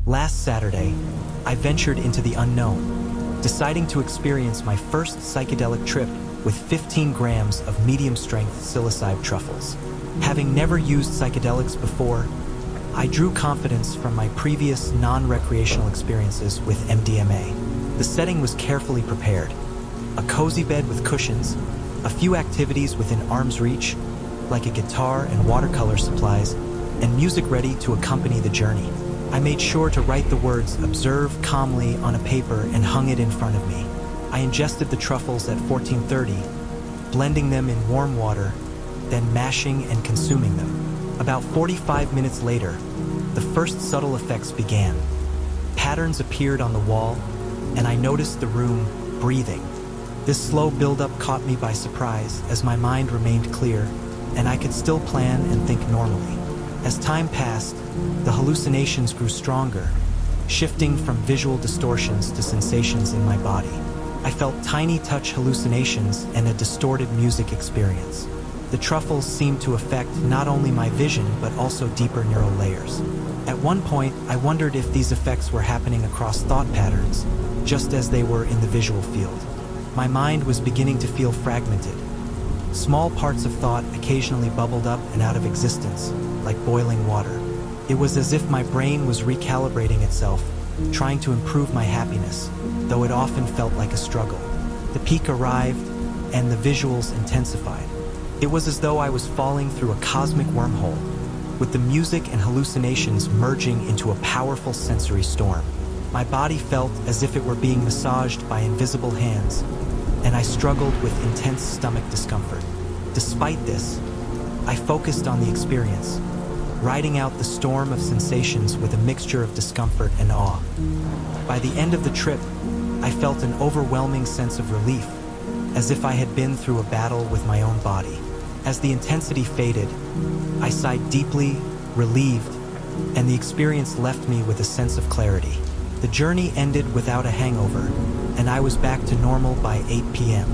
Last Saturday, I ventured into the unknown, deciding to experience my first psychedelic trip with 15 grams of medium-strength psilocybe truffles. Having never used psychedelics before, I drew confidence from my previous non-recreational experiences with MDMA. The setting was carefully prepared. A cozy bed with cushions, a few activities within arm's reach, like a guitar and watercolor supplies, and music ready to accompany the journey. I made sure to write the words "Observe" calmly on a paper and hung it in front of me. I ingested the truffles at 14:30, blending them in warm water, then mashing and consuming them. About 45 minutes later, the first subtle effects began. Patterns appeared on the wall, and I noticed the room breathing. This slow buildup caught me by surprise as my mind remained clear, and I could still plan and think normally. As time passed, the hallucinations grew stronger, shifting from visual distortions to sensations in my body. I felt tiny touch hallucinations and a distorted music experience. The truffles seemed to affect not only my vision but also deeper neural layers. At one point, I wondered if these effects were happening across thought patterns, just as they were in the visual field. My mind was beginning to feel fragmented. Small parts of thought occasionally bubbled up and out of existence, like boiling water. It was as if my brain was recalibrating itself, trying to improve my happiness, though it often felt like a struggle. The peak arrived, and the visuals intensified. It was as though I was falling through a cosmic wormhole, with the music and hallucinations merging into a powerful sensory storm. My body felt as if it were being massaged by invisible hands, and I struggled with intense stomach discomfort. Despite this, I focused on the experience, riding out the storm of sensations with a mixture of discomfort and awe. By the end of the trip, I felt an overwhelming sense of relief, as if I had been through a battle with my own body. As the intensity faded, I sighed deeply, relieved, and the experience left me with a sense of clarity. The journey ended without a hangover, and I was back to normal by 8 p.m.